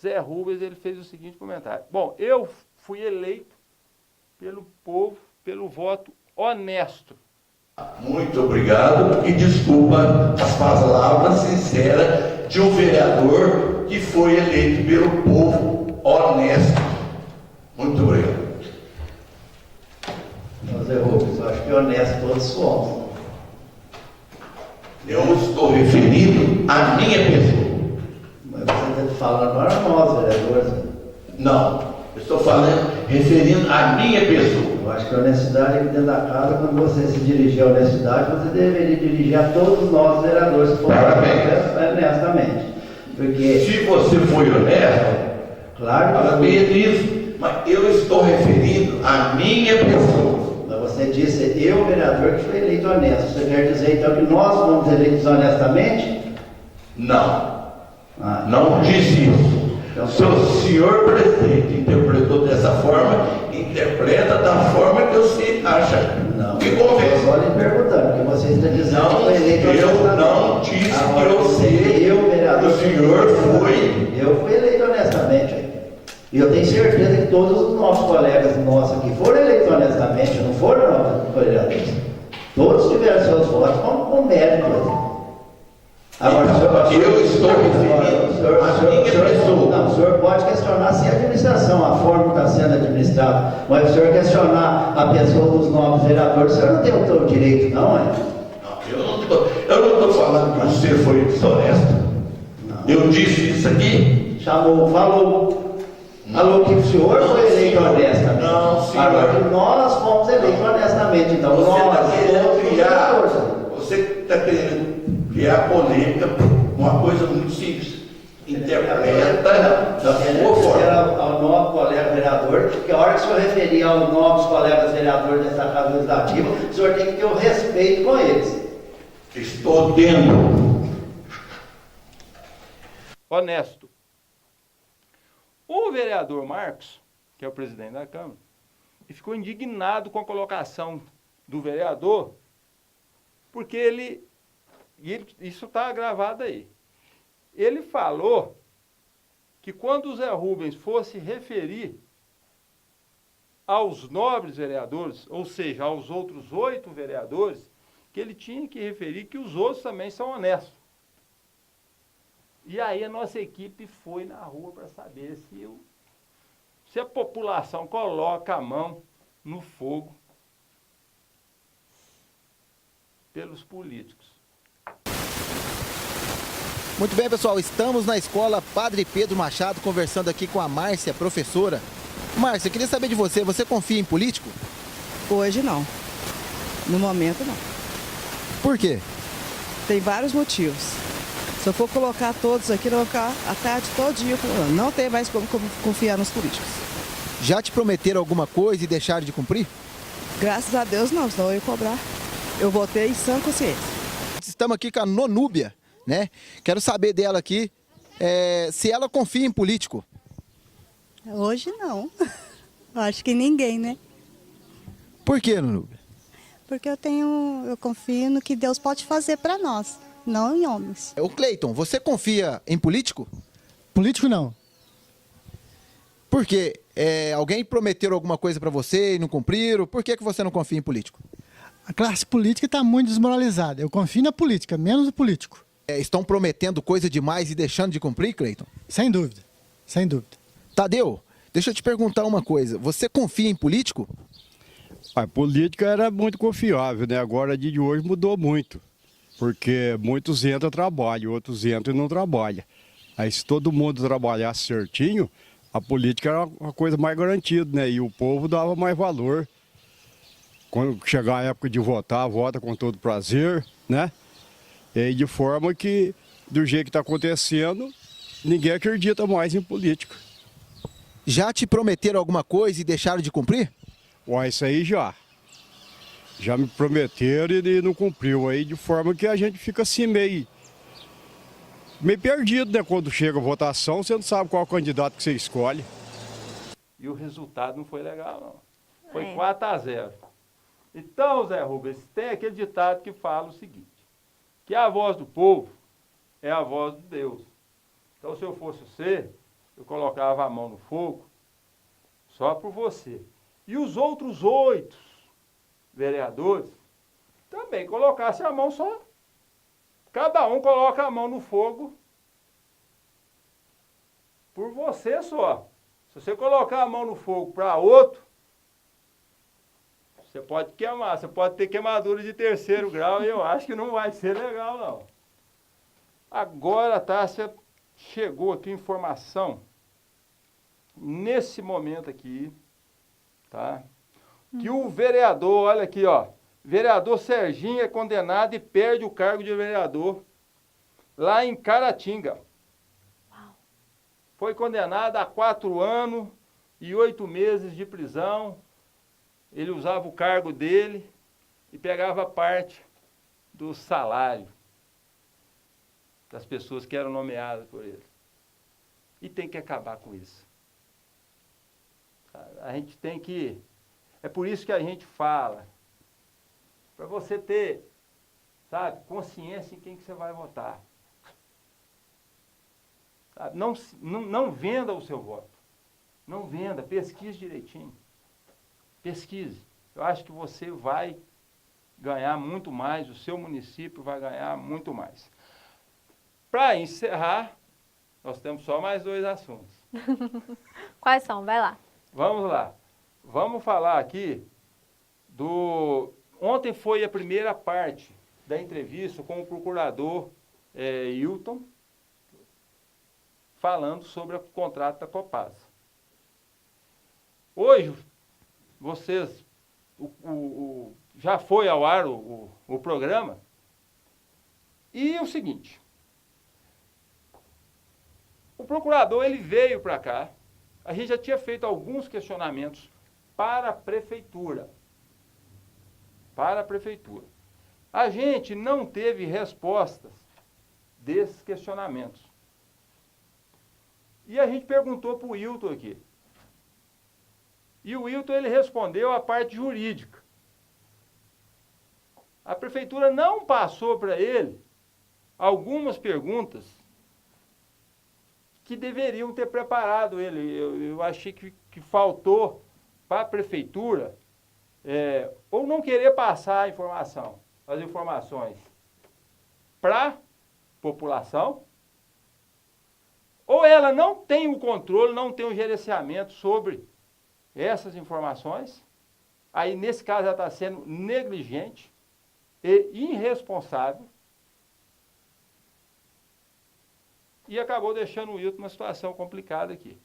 Zé Rubens, ele fez o seguinte comentário. Bom, eu fui eleito pelo povo, pelo voto honesto. Muito obrigado e desculpa as palavras sinceras de um vereador que foi eleito pelo povo honesto. Muito obrigado. Zé Rubens, eu acho que honesto todos somos. Eu estou referindo à minha pessoa. Mas você está falando para nós, vereadores. Não, eu estou falando, referindo à minha pessoa. Eu acho que a honestidade aqui dentro da casa, quando você se dirigir à honestidade, você deveria dirigir a todos nós, vereadores, que foram honestamente. Porque se você foi honesto, claro que parabéns disso, mas eu estou referindo à minha pessoa. Mas você disse, eu, vereador, que fui eleito honesto. Você quer dizer, então, que nós fomos eleitos honestamente? Não, não disse isso. Então, se o senhor presidente interpretou dessa forma, interpreta da forma que você acha que convém. Eu só lhe perguntando, porque você está dizendo não, que foi eleito eu honestamente. não disse agora, que eu sei, eu, vereador, o senhor foi. Eu fui eleito honestamente. E eu tenho certeza que todos os nossos colegas nossos aqui foram eleitos honestamente, não foram vereadores. Todos tiveram seus votos com mérito. Agora, eu estou referindo à minha pessoa. Não, o senhor pode questionar sem a administração, a forma que está sendo administrada. Mas o senhor questionar a pessoa dos novos vereadores, o senhor não tem o seu direito, não é? Não, eu não estou falando que você foi desonesto. Não. Eu disse isso aqui. Falou que o senhor foi eleito honestamente. Não, senhor. Agora que nós fomos eleitos honestamente. Então, você está querendo criar polêmica, uma coisa muito simples. Interpreta da sua forma. Ao novo colega vereador, que a hora que o senhor referir aos novos colegas vereadores dessa Casa Legislativa, o senhor tem que ter o respeito com eles. Estou tendo. Honesto. O vereador Marcos, que é o presidente da Câmara, ele ficou indignado com a colocação do vereador, porque isso está gravado aí. Ele falou que quando o Zé Rubens fosse referir aos nobres vereadores, ou seja, aos outros 8 vereadores, que ele tinha que referir que os outros também são honestos. E aí a nossa equipe foi na rua para saber se a população coloca a mão no fogo pelos políticos. Muito bem, pessoal, estamos na escola Padre Pedro Machado conversando aqui com a Márcia, professora. Márcia, queria saber de você, você confia em político? Hoje não. No momento não. Por quê? Tem vários motivos. Se eu for colocar todos aqui, eu vou ficar a tarde todo dia falando. Não tem mais como confiar nos políticos. Já te prometeram alguma coisa e deixaram de cumprir? Graças a Deus não, senão eu ia cobrar. Eu votei em sã consciência. Estamos aqui com a Nonúbia, né? Quero saber dela aqui, se ela confia em político. Hoje não. Acho que ninguém, né? Por que, Nonúbia? Porque eu confio no que Deus pode fazer para nós, não em homens. O Cleiton, você confia em político? Político não. Por quê? Alguém prometeu alguma coisa para você e não cumpriram? Por que você não confia em político? A classe política está muito desmoralizada. Eu confio na política, menos no político. Estão prometendo coisa demais e deixando de cumprir, Cleiton? Sem dúvida, sem dúvida. Tadeu, deixa eu te perguntar uma coisa. Você confia em político? A política era muito confiável, né? Agora, a de hoje mudou muito. Porque muitos entram e trabalham, outros entram e não trabalham. Aí se todo mundo trabalhasse certinho, a política era uma coisa mais garantida, né? E o povo dava mais valor. Quando chegar a época de votar, vota com todo prazer, né? E de forma que, do jeito que está acontecendo, ninguém acredita mais em política. Já te prometeram alguma coisa e deixaram de cumprir? Ué, isso aí já. Já me prometeram e não cumpriu. Aí de forma que a gente fica assim meio perdido, né? Quando chega a votação, você não sabe qual candidato que você escolhe. E o resultado não foi legal, não. Foi 4-0. Então, Zé Rubens, tem aquele ditado que fala o seguinte, que a voz do povo é a voz de Deus. Então, se eu fosse você, eu colocava a mão no fogo só por você. E os outros 8 vereadores também colocassem a mão só. Cada um coloca a mão no fogo por você só. Se você colocar a mão no fogo para outro, você pode queimar, você pode ter queimadura de 3º grau e eu acho que não vai ser legal, não. Agora, Tássia, chegou aqui informação, nesse momento aqui, tá? Que o vereador, olha aqui, ó, vereador Serginho é condenado e perde o cargo de vereador lá em Caratinga. Foi condenado a 4 anos e 8 meses de prisão. Ele usava o cargo dele e pegava parte do salário das pessoas que eram nomeadas por ele. E tem que acabar com isso. A gente tem que... É por isso que a gente fala, para você ter, sabe, consciência em quem que você vai votar. Sabe? Não venda o seu voto. Não venda, pesquise direitinho. Pesquise. Eu acho que você vai ganhar muito mais, o seu município vai ganhar muito mais. Para encerrar, nós temos só mais 2 assuntos. Quais são? Vai lá. Vamos lá. Vamos falar aqui do... Ontem foi a primeira parte da entrevista com o procurador Hilton, falando sobre o contrato da Copasa. Hoje, vocês... já foi ao ar o programa. E o seguinte... O procurador, ele veio para cá. A gente já tinha feito alguns questionamentos para a prefeitura. Para a prefeitura. A gente não teve respostas desses questionamentos. E a gente perguntou para o Hilton aqui. E o Hilton, ele respondeu a parte jurídica. A prefeitura não passou para ele algumas perguntas que deveriam ter preparado ele. Eu achei que faltou para a prefeitura ou não querer passar a informação, as informações para a população, ou ela não tem o controle, não tem o gerenciamento sobre essas informações. Aí, nesse caso, ela está sendo negligente e irresponsável. E acabou deixando o Hilton numa situação complicada aqui.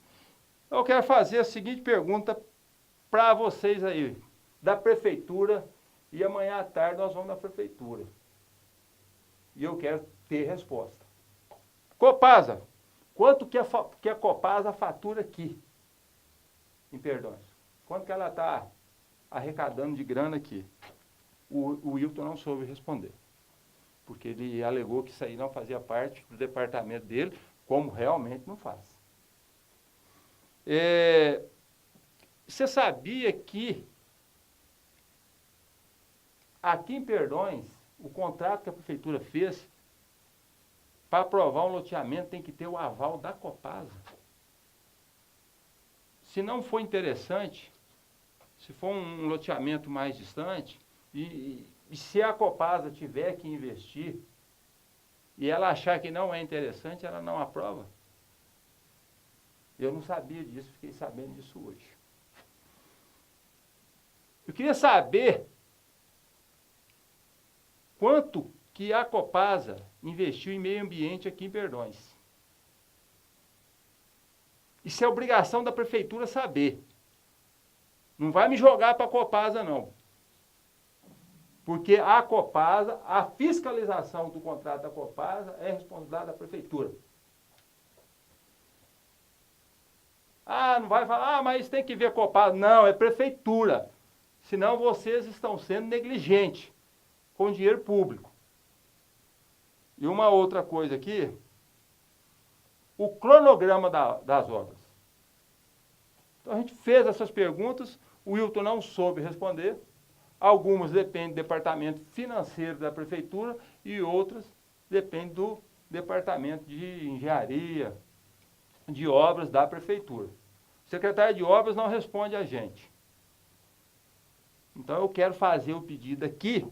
Eu quero fazer a seguinte pergunta para vocês aí, da prefeitura, e amanhã à tarde nós vamos na prefeitura. E eu quero ter resposta. Copasa, quanto que a Copasa fatura aqui, em Perdões? Quanto que ela está arrecadando de grana aqui? O Hilton não soube responder, porque ele alegou que isso aí não fazia parte do departamento dele, como realmente não faz. Você sabia que aqui em Perdões, o contrato que a prefeitura fez para aprovar um loteamento tem que ter o aval da Copasa? Se não for interessante, se for um loteamento mais distante, e se a Copasa tiver que investir e ela achar que não é interessante, ela não aprova. Eu não sabia disso, fiquei sabendo disso hoje. Eu queria saber quanto que a Copasa investiu em meio ambiente aqui em Perdões. Isso é obrigação da prefeitura saber. Não vai me jogar para a Copasa, não. Porque a Copasa, a fiscalização do contrato da Copasa é responsabilidade da prefeitura. Ah, não vai falar, mas tem que ver a Copasa. Não, é prefeitura. Senão vocês estão sendo negligentes com dinheiro público. E uma outra coisa aqui, o cronograma das obras. Então a gente fez essas perguntas, o Wilton não soube responder. Algumas dependem do departamento financeiro da prefeitura e outras dependem do departamento de engenharia, de obras da prefeitura. O secretário de obras não responde a gente. Então eu quero fazer o pedido aqui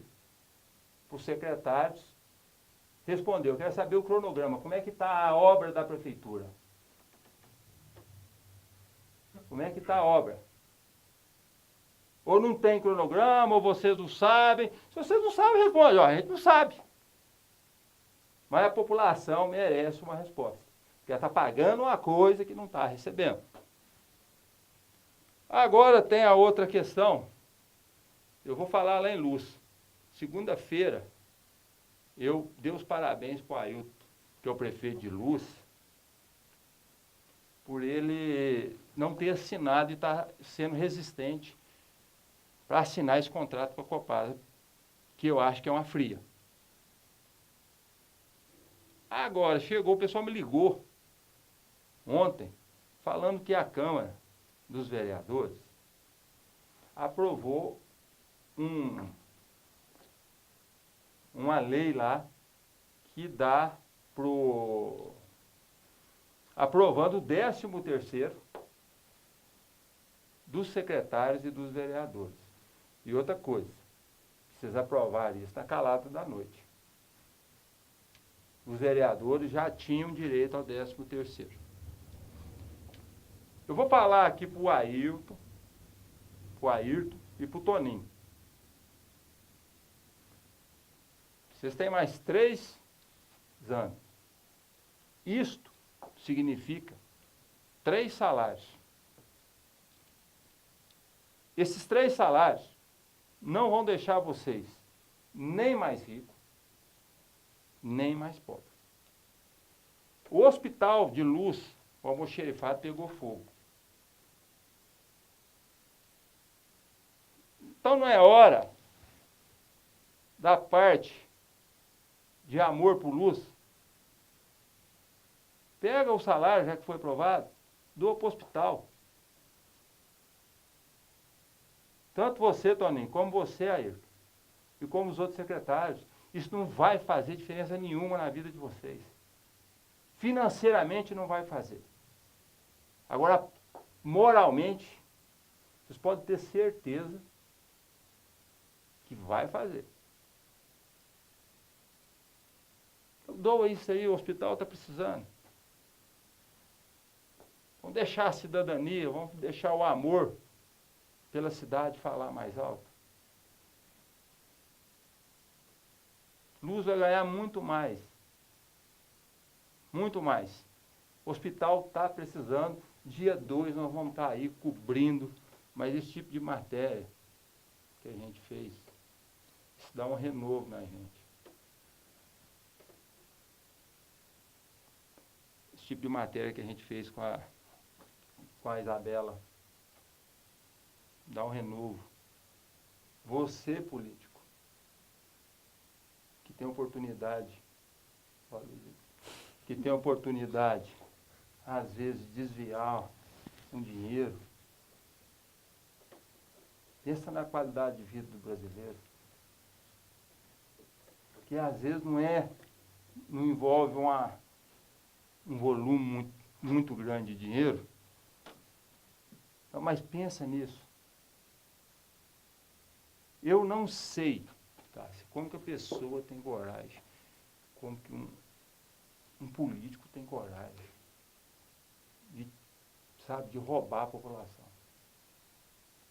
para os secretários responder. Eu quero saber o cronograma, como é que está a obra da prefeitura? Como é que está a obra? Ou não tem cronograma, ou vocês não sabem. Se vocês não sabem, responde. Ó, a gente não sabe. Mas a população merece uma resposta. Porque ela está pagando uma coisa que não está recebendo. Agora tem a outra questão. Eu vou falar lá em Luz. Segunda-feira, eu dei os parabéns para o Ailton, que é o prefeito de Luz, por ele não ter assinado e estar sendo resistente para assinar esse contrato com a Copasa, que eu acho que é uma fria. Agora, chegou, o pessoal me ligou ontem, falando que a Câmara dos Vereadores aprovou uma lei lá que dá aprovando o 13º dos secretários e dos vereadores. E outra coisa, vocês aprovarem isso na calada da noite. Os vereadores já tinham direito ao 13º. Eu vou falar aqui para o Ayrton e para o Toninho. Vocês têm mais 3 anos. Isto significa 3 salários. Esses 3 salários não vão deixar vocês nem mais ricos, nem mais pobres. O hospital de Luz, o almoxerifado pegou fogo. Então não é hora da parte de amor por Luz. Pega o salário, já que foi aprovado, doa para o hospital. Tanto você, Toninho, como você, Ayrton, e como os outros secretários. Isso não vai fazer diferença nenhuma na vida de vocês. Financeiramente não vai fazer. Agora, moralmente, vocês podem ter certeza que vai fazer. Então, doa isso aí, o hospital está precisando. Vamos deixar a cidadania, vamos deixar o amor pela cidade falar mais alto. Luz vai ganhar muito mais. Muito mais. O hospital está precisando. Dia 2 nós vamos estar aí cobrindo. Mas esse tipo de matéria que a gente fez, isso dá um renovo na gente. Esse tipo de matéria que a gente fez com a Isabela, dá um renovo. Você, político, que tem oportunidade, às vezes, de desviar um dinheiro, pensa na qualidade de vida do brasileiro. Porque às vezes não envolve um volume muito grande de dinheiro. Mas pensa nisso. Eu não sei, Cássia, como que a pessoa tem coragem, como que um político tem coragem de roubar a população.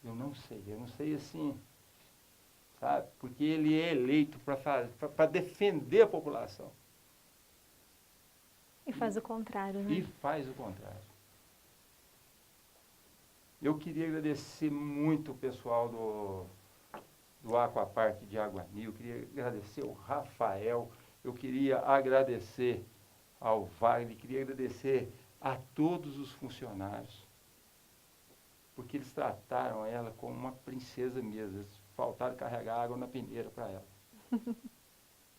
Eu não sei assim, sabe? Porque ele é eleito para defender a população. E faz o contrário, né? E faz o contrário. Eu queria agradecer muito o pessoal do Aquapark de Aguani, eu queria agradecer o Rafael, eu queria agradecer ao Wagner, queria agradecer a todos os funcionários, porque eles trataram ela como uma princesa mesmo, eles faltaram carregar água na peneira para ela.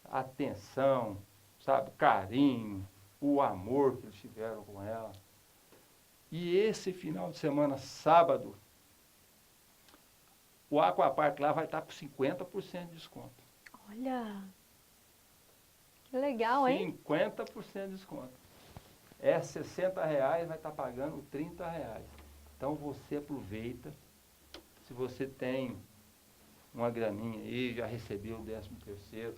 Atenção, sabe, carinho, o amor que eles tiveram com ela. E esse final de semana, sábado, o Aquapark lá vai estar com 50% de desconto. Olha, que legal, hein? 50% de desconto. É R$60, vai estar pagando R$30. Então você aproveita, se você tem uma graninha aí, já recebeu o 13º,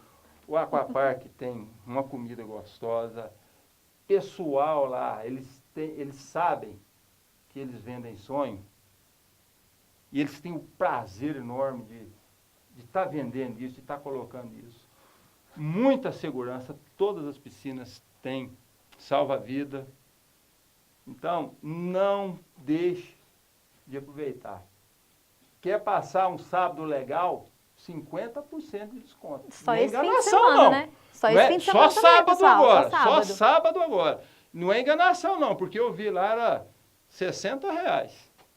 o Aquapark tem uma comida gostosa, pessoal lá, eles sabem que eles vendem sonho, e eles têm o prazer enorme de estar vendendo isso, de estar colocando isso. Muita segurança, todas as piscinas têm salva-vida. Então, não deixe de aproveitar. Quer passar um sábado legal? 50% de desconto. Só não é esse fim de enganação, semana, não. né? Só Não esse é? fim de semana Só também, sábado pessoal, agora. só sábado. Só sábado agora. Não é enganação, não, porque eu vi lá, era R$60.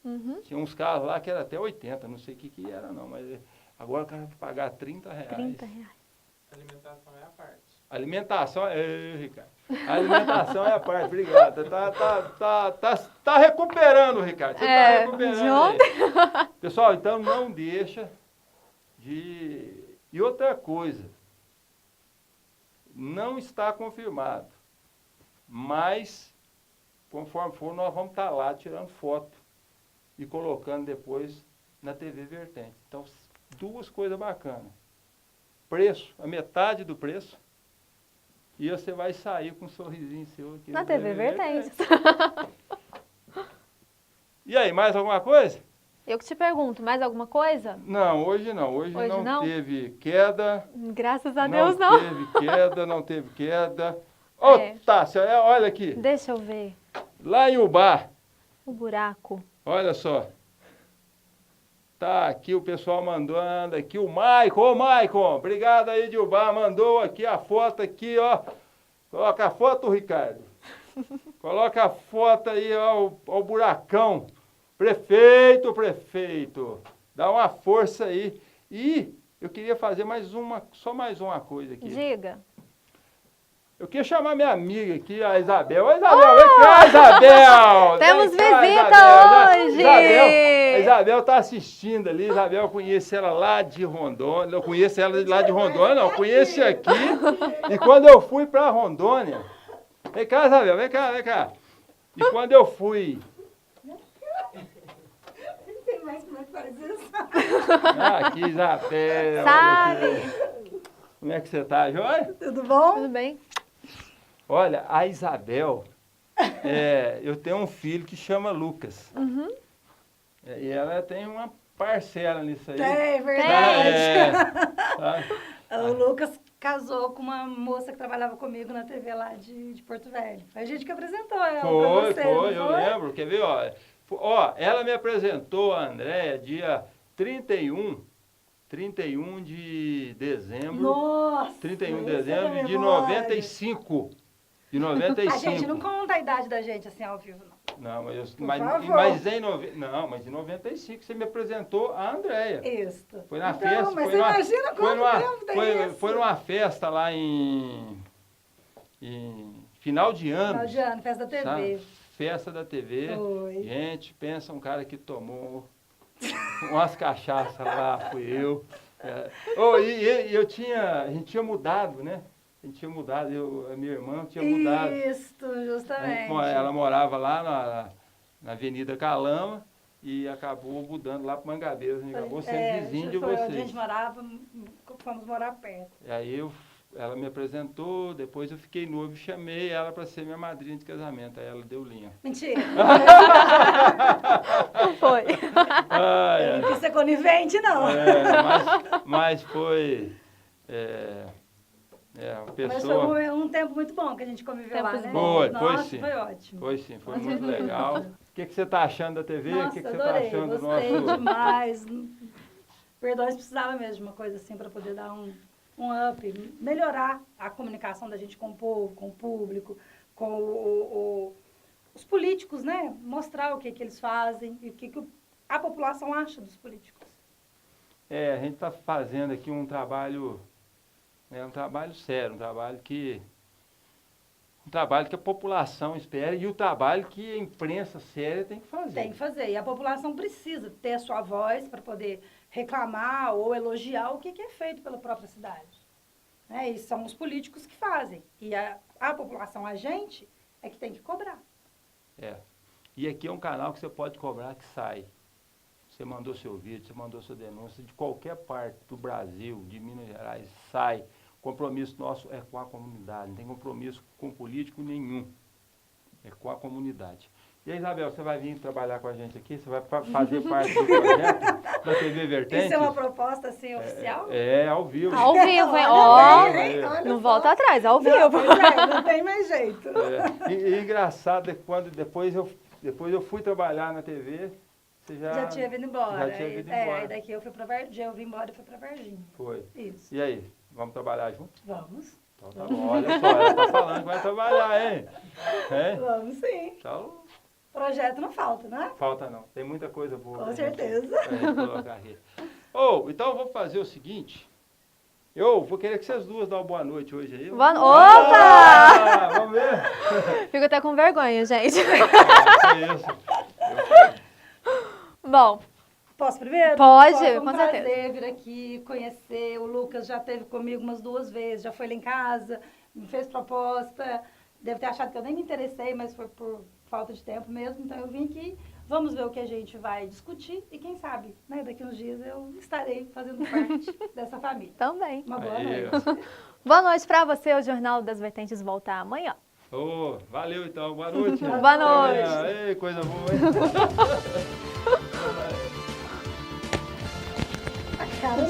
Uhum. Tinha uns carros lá que era até 80, não sei o que era, não. Mas agora o cara vai pagar R$30. R$30. Alimentação é a parte. Alimentação é... Ricardo. Alimentação é a parte, obrigado. Tá recuperando, Ricardo. Você tá recuperando de ontem. aí. Pessoal, então não deixa de... E outra coisa, não está confirmado, mas conforme for, nós vamos estar lá tirando foto e colocando depois na TV Vertente. Então, duas coisas bacanas. Preço, a metade do preço, e você vai sair com um sorrisinho seu aqui. Na TV Vertente. E aí, mais alguma coisa? Eu que te pergunto, mais alguma coisa? Não, hoje não. Hoje não teve queda. Graças a Deus, não. Não teve queda. Ô, Tássia, olha aqui. Deixa eu ver. Lá em Ubá. O buraco. Olha só. Tá aqui, o pessoal mandando aqui, o Maicon. Ô, Maicon, obrigado aí de Ubá, mandou aqui a foto aqui, ó. Coloca a foto, Ricardo. Coloca a foto aí, ó, o buracão. Prefeito, dá uma força aí. E eu queria fazer só mais uma coisa aqui. Diga. Eu queria chamar minha amiga aqui, a Isabel. Ô, Isabel, vem cá, Isabel! Temos visita hoje! A Isabel está assistindo ali. Isabel, eu conheço ela lá de Rondônia. Eu conheço ela lá de Rondônia, não. Conheço aqui. E quando eu fui para Rondônia... Vem cá, Isabel, vem cá. E quando eu fui... Mas como é que faz isso? Aqui, Isabel. Sabe? Como é que você tá, Joia? Tudo bom? Tudo bem. Olha, a Isabel, eu tenho um filho que chama Lucas. Uhum. E ela tem uma parcela nisso aí. É verdade. O Lucas casou com uma moça que trabalhava comigo na TV lá de Porto Velho. Foi a gente que apresentou ela pra você. Foi, eu lembro. Quer ver, ó, ela me apresentou a Andréia dia 31 de dezembro. Nossa! 31 de dezembro de 95. De 95. A gente não conta a idade da gente assim ao vivo, não. Não, mas em 95 você me apresentou a Andréia. Isso. Foi na então, festa. Mas imagina quanto tempo foi numa festa lá em final de ano. Final de ano, festa da TV. Sabe? Festa da TV. Foi. Gente, pensa um cara que tomou umas cachaças lá, fui eu. A gente tinha mudado, né? A minha irmã tinha mudado. Isso, justamente. Ela morava lá na Avenida Calama e acabou mudando lá para Mangabeiras, acabou sendo vizinho de vocês. A gente fomos morar perto. E aí ela me apresentou, depois eu fiquei noivo e chamei ela para ser minha madrinha de casamento. Aí ela deu linha. Mentira. Não foi. Eu não quis ser conivente, não. Mas foi... uma pessoa... Mas foi um tempo muito bom que a gente conviveu lá, né? Foi sim. Foi ótimo. Foi sim, foi muito legal. O que você está achando da TV? Nossa, o que você adorei, está achando do gostei nosso... demais. Perdões, precisava mesmo de uma coisa assim para poder dar um up, melhorar a comunicação da gente com o povo, com o público, com os políticos, né? Mostrar o que eles fazem e o que a população acha dos políticos. A gente está fazendo aqui um trabalho sério, um trabalho que a população espera e o trabalho que a imprensa séria tem que fazer. Tem que fazer. E a população precisa ter a sua voz para poder reclamar ou elogiar o que é feito pela própria cidade. E são os políticos que fazem. E a população, a gente, é que tem que cobrar. E aqui é um canal que você pode cobrar que sai. Você mandou seu vídeo, você mandou sua denúncia, de qualquer parte do Brasil, de Minas Gerais, sai. O compromisso nosso é com a comunidade, não tem compromisso com político nenhum. É com a comunidade. E aí, Isabel, você vai vir trabalhar com a gente aqui? Você vai fazer parte do projeto da TV Vertentes? Isso é uma proposta, assim, oficial? Ao vivo. Ao vivo, hein? Não volta atrás, ao vivo. Não tem mais jeito. E engraçado é que quando depois eu fui trabalhar na TV, você já tinha vindo embora. Já tinha vindo embora. Aí daqui eu fui pra Varginha, eu vim embora e fui pra Varginha. Foi. Isso. E aí, vamos trabalhar juntos? Vamos. Então tá bom, olha só, ela tá falando que vai trabalhar, hein? Vamos sim. Então... Projeto não falta, né? Falta não, tem muita coisa boa. Com certeza. Colocar aqui. Então eu vou fazer o seguinte, eu vou querer que vocês duas dão uma boa noite hoje aí. Opa! Vamos ver? Fico até com vergonha, gente. Bom. Posso primeiro? Pode, foi com um certeza. prazer vir aqui conhecer. O Lucas já esteve comigo umas 2 vezes, já foi lá em casa, me fez proposta. Deve ter achado que eu nem me interessei, mas foi por falta de tempo mesmo. Então eu vim aqui, vamos ver o que a gente vai discutir e quem sabe, né, daqui uns dias eu estarei fazendo parte dessa família. Também. Uma boa noite. Boa noite para você, o Jornal das Vertentes volta amanhã. Valeu então, boa noite. Boa noite. Ei, coisa boa, hein? A cara